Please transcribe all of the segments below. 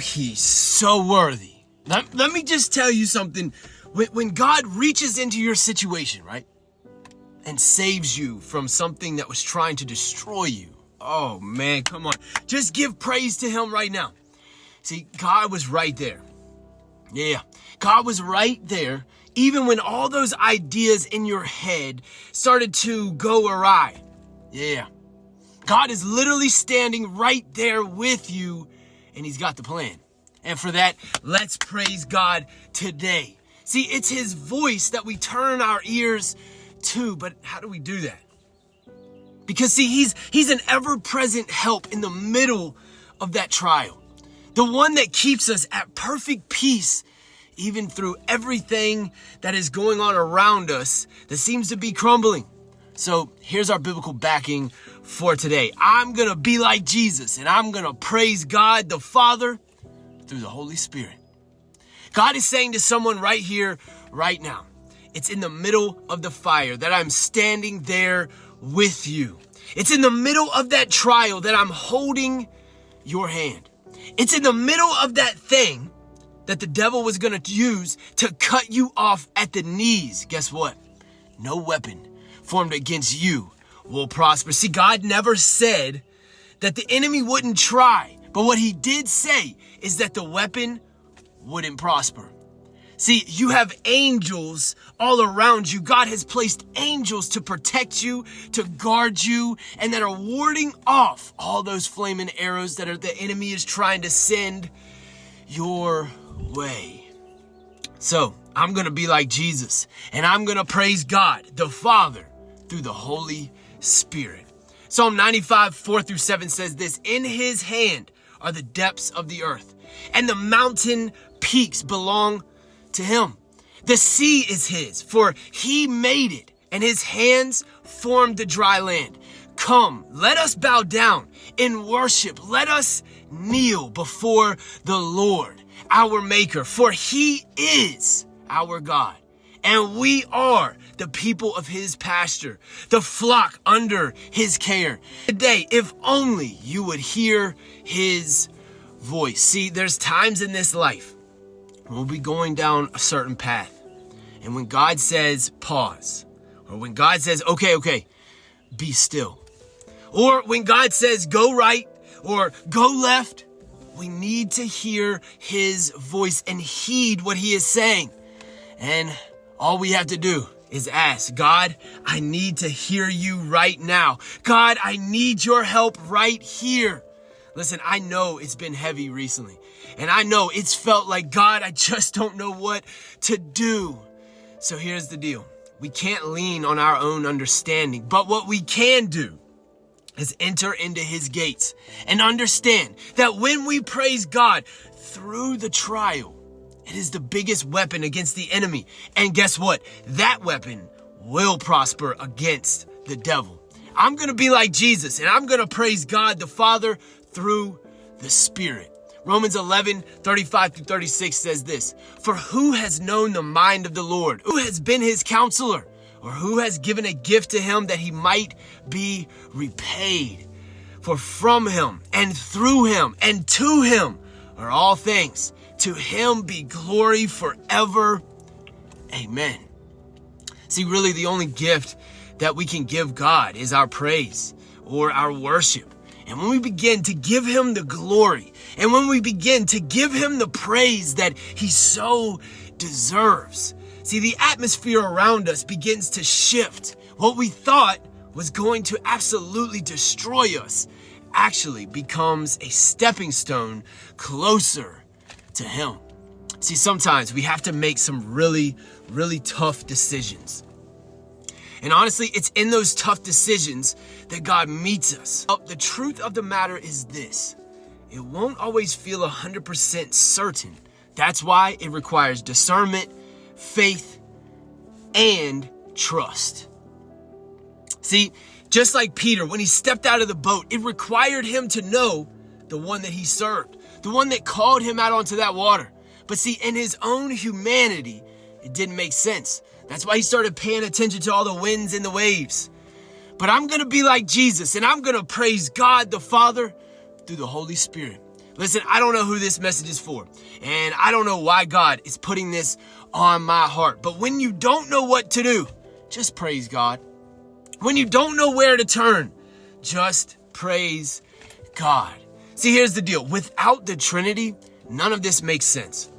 he's so worthy. Let me just tell you something. When God reaches into your situation, right, and saves you from something that was trying to destroy you, oh man, come on. Just give praise to him right now. See, God was right there. Yeah, God was right there, even when all those ideas in your head started to go awry. Yeah, God is literally standing right there with you, and he's got the plan. And for that, let's praise God today. See, it's his voice that we turn our ears to, but how do we do that? Because see, he's an ever-present help in the middle of that trial. The one that keeps us at perfect peace, even through everything that is going on around us that seems to be crumbling. So here's our biblical backing for today. I'm going to be like Jesus, and I'm going to praise God the Father through the Holy Spirit. God is saying to someone right here, right now, it's in the middle of the fire that I'm standing there with you. It's in the middle of that trial that I'm holding your hand. It's in the middle of that thing that the devil was going to use to cut you off at the knees. Guess what? No weapon formed against you will prosper. See, God never said that the enemy wouldn't try, but what he did say is that the weapon wouldn't prosper. See, you have angels all around you. God has placed angels to protect you, to guard you, and that are warding off all those flaming arrows that the enemy is trying to send your way. So I'm going to be like Jesus, and I'm going to praise God, the Father, through the Holy Spirit. Psalm 95, 4-7 says this: in his hand are the depths of the earth, and the mountain peaks belong to him. The sea is his, for he made it, and his hands formed the dry land. Come, let us bow down in worship. Let us kneel before the Lord, our Maker, for he is our God, and we are the people of his pasture, the flock under his care. Today, if only you would hear his voice. See, there's times in this life we'll be going down a certain path, and when God says pause, or when God says okay, be still, or when God says go right or go left, we need to hear his voice and heed what he is saying. And all we have to do is ask, God, I need to hear you right now. God, I need your help right here. Listen, I know it's been heavy recently, and I know it's felt like, God, I just don't know what to do. So here's the deal. We can't lean on our own understanding, but what we can do is enter into his gates and understand that when we praise God through the trial, it is the biggest weapon against the enemy. And guess what? That weapon will prosper against the devil. I'm going to be like Jesus, and I'm going to praise God the Father through the Spirit. Romans 11, 35-36 says this: for who has known the mind of the Lord? Who has been his counselor? Or who has given a gift to him that he might be repaid? For from him and through him and to him are all things. To him be glory forever. Amen. See, really the only gift that we can give God is our praise or our worship. And when we begin to give him the glory, and when we begin to give him the praise that he so deserves, see, the atmosphere around us begins to shift. What we thought was going to absolutely destroy us actually becomes a stepping stone closer to him. See, sometimes we have to make some really, really tough decisions. And honestly, it's in those tough decisions that God meets us. The truth of the matter is this: it won't always feel 100% certain. That's why it requires discernment, faith, and trust. See, just like Peter, when he stepped out of the boat, it required him to know the one that he served, the one that called him out onto that water. But see, in his own humanity, it didn't make sense. That's why he started paying attention to all the winds and the waves. But I'm going to be like Jesus, and I'm going to praise God the Father through the Holy Spirit. Listen, I don't know who this message is for, and I don't know why God is putting this on my heart. But when you don't know what to do, just praise God. When you don't know where to turn, just praise God. See, here's the deal. Without the Trinity, none of this makes sense.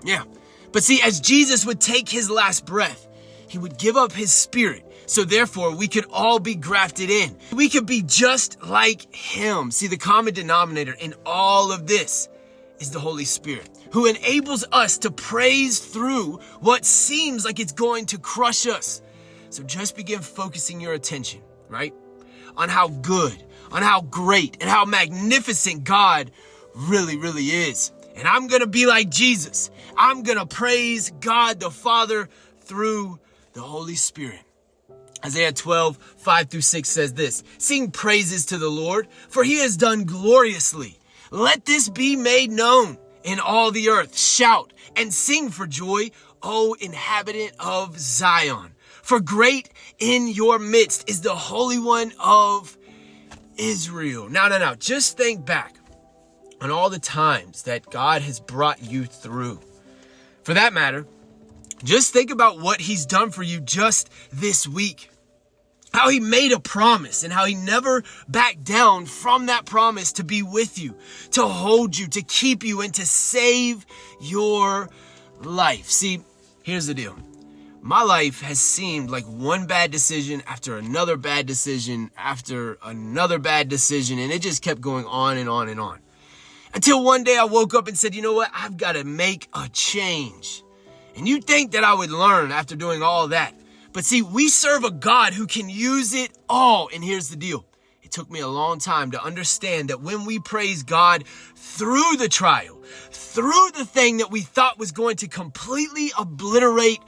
Yeah. But see, as Jesus would take his last breath, he would give up his spirit. So therefore, we could all be grafted in. We could be just like him. See, the common denominator in all of this is the Holy Spirit, who enables us to praise through what seems like it's going to crush us. So just begin focusing your attention, right, on how good, on how great, and how magnificent God really, really is. And I'm going to be like Jesus. I'm going to praise God the Father through the Holy Spirit. Isaiah 12:5-6 says this, "Sing praises to the Lord, for he has done gloriously. Let this be made known in all the earth. Shout and sing for joy, O inhabitant of Zion. For great in your midst is the Holy One of Israel." Now, just think back on all the times that God has brought you through. For that matter, just think about what he's done for you just this week. How he made a promise and how he never backed down from that promise to be with you, to hold you, to keep you, and to save your life. See, here's the deal. My life has seemed like one bad decision after another bad decision after another bad decision, and it just kept going on and on and on. Until one day I woke up and said, you know what? I've got to make a change. And you'd think that I would learn after doing all that. But see, we serve a God who can use it all. And here's the deal. It took me a long time to understand that when we praise God through the trial, through the thing that we thought was going to completely obliterate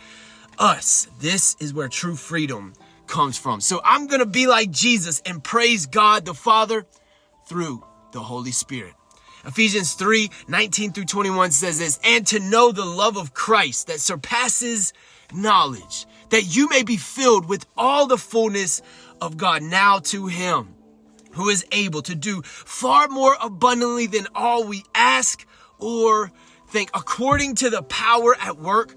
us, this is where true freedom comes from. So I'm going to be like Jesus and praise God the Father through the Holy Spirit. Ephesians 3:19-21 says this, "And to know the love of Christ that surpasses knowledge, that you may be filled with all the fullness of God. Now to him who is able to do far more abundantly than all we ask or think, according to the power at work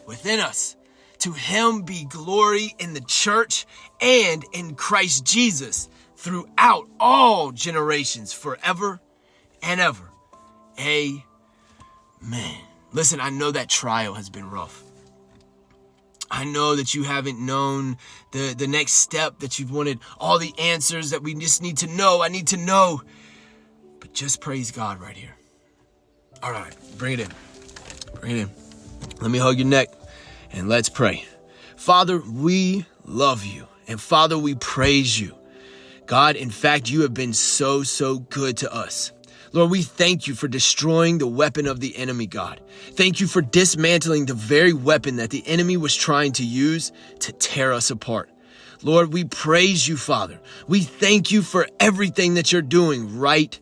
within us. To him be glory in the church and in Christ Jesus throughout all generations, forever and ever. Amen." Listen, I know that trial has been rough. I know that you haven't known the next step, that you've wanted all the answers that we just need to know. I need to know. But just praise God right here. All right, bring it in. Bring it in. Let me hug your neck and let's pray. Father, we love you. And Father, we praise you. God, in fact, you have been so good to us. Lord, we thank you for destroying the weapon of the enemy, God. Thank you for dismantling the very weapon that the enemy was trying to use to tear us apart. Lord, we praise you, Father. We thank you for everything that you're doing right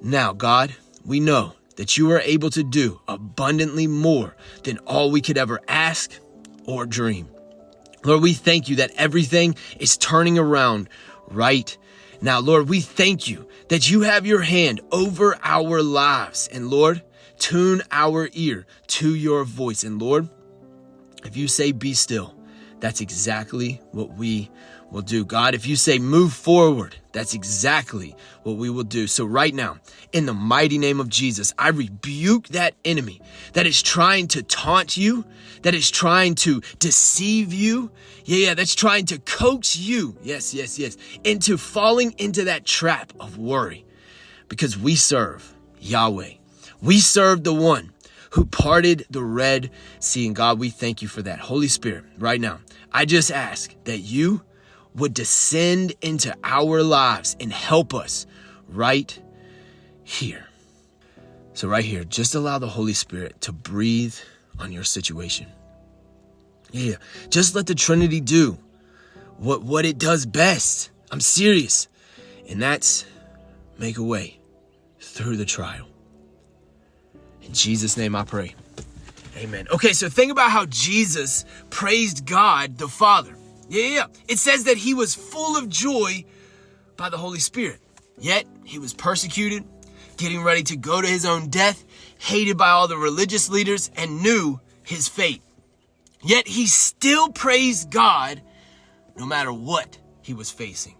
now, God. We know that you are able to do abundantly more than all we could ever ask or dream. Lord, we thank you that everything is turning around right now. Lord, we thank you that you have your hand over our lives. And Lord, tune our ear to your voice. And Lord, if you say be still, that's exactly what we will do. God, if you say move forward, that's exactly what we will do. So right now, in the mighty name of Jesus, I rebuke that enemy that is trying to taunt you, that is trying to deceive you. That's trying to coax you, yes, into falling into that trap of worry. Because we serve Yahweh. We serve the one who parted the Red Sea. And God, we thank you for that. Holy Spirit, right now, I just ask that you would descend into our lives and help us right here. So right here, just allow the Holy Spirit to breathe on your situation. Just let the Trinity do what it does best. I'm serious. And that's make a way through the trial. In Jesus' name I pray. Amen. Okay, so think about how Jesus praised God the Father. It says that he was full of joy by the Holy Spirit. Yet he was persecuted, getting ready to go to his own death, hated by all the religious leaders, and knew his fate. Yet he still praised God no matter what he was facing.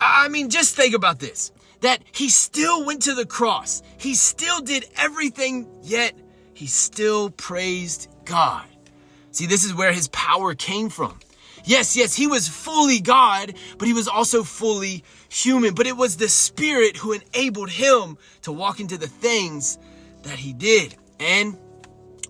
I mean, just think about this, that he still went to the cross. He still did everything, yet he still praised God. See, this is where his power came from. Yes, he was fully God, but he was also fully human. But it was the Spirit who enabled him to walk into the things that he did. And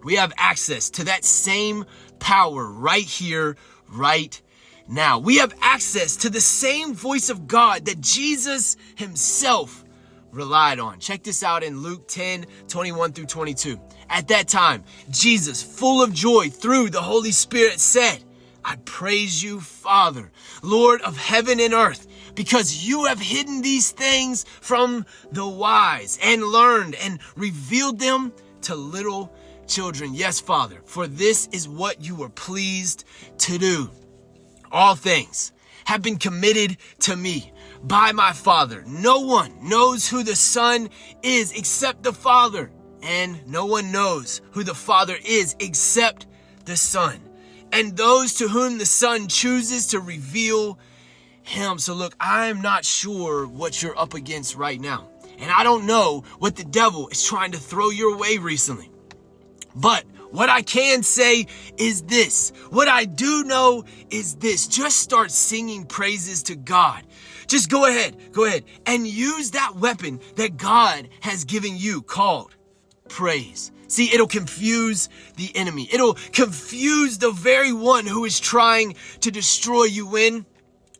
we have access to that same power right here, right now. We have access to the same voice of God that Jesus himself relied on. Check this out in Luke 10:21-22. At that time, Jesus, full of joy through the Holy Spirit, said, I praise you, Father, Lord of heaven and earth, because you have hidden these things from the wise and learned and revealed them to little children. Yes, Father, for this is what you were pleased to do. All things have been committed to me by my Father. No one knows who the Son is except the Father, and no one knows who the Father is except the Son, and those to whom the Son chooses to reveal him. So look, I'm not sure what you're up against right now, and I don't know what the devil is trying to throw your way recently. But what I can say is this. What I do know is this. Just start singing praises to God. Just go ahead and use that weapon that God has given you called praise. See, it'll confuse the enemy. It'll confuse the very one who is trying to destroy you when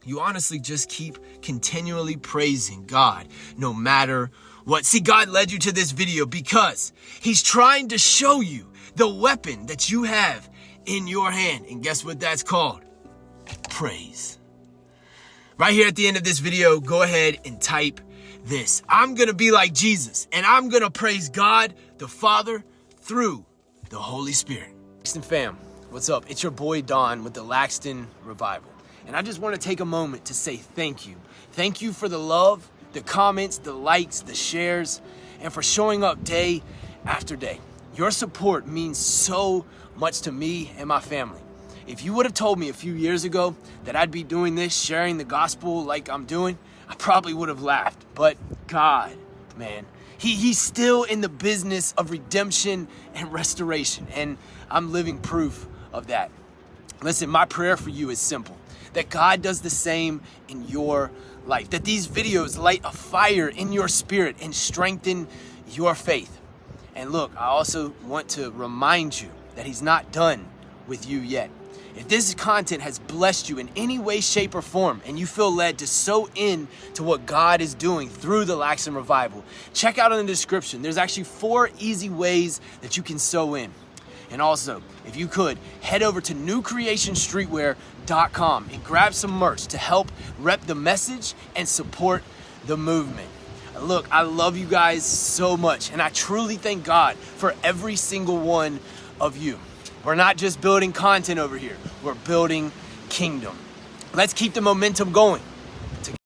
you honestly just keep continually praising God no matter what. See, God led you to this video because he's trying to show you the weapon that you have in your hand. And guess what that's called? Praise. Right here at the end of this video, go ahead and type this. I'm going to be like Jesus, and I'm going to praise God, the Father, through the Holy Spirit. Laxton fam, what's up? It's your boy Don with the Laxton Revival. And I just want to take a moment to say thank you. Thank you for the love, the comments, the likes, the shares, and for showing up day after day. Your support means so much to me and my family. If you would have told me a few years ago that I'd be doing this, sharing the gospel like I'm doing, I probably would have laughed. But God, man, He's still in the business of redemption and restoration, and I'm living proof of that. Listen, my prayer for you is simple, that God does the same in your life, that these videos light a fire in your spirit and strengthen your faith. And look, I also want to remind you that he's not done with you yet. If this content has blessed you in any way, shape, or form, and you feel led to sow in to what God is doing through the Laxton Revival, check out in the description. There's actually 4 easy ways that you can sow in. And also, if you could, head over to newcreationstreetwear.com and grab some merch to help rep the message and support the movement. Look, I love you guys so much, and I truly thank God for every single one of you. We're not just building content over here, we're building kingdom. Let's keep the momentum going.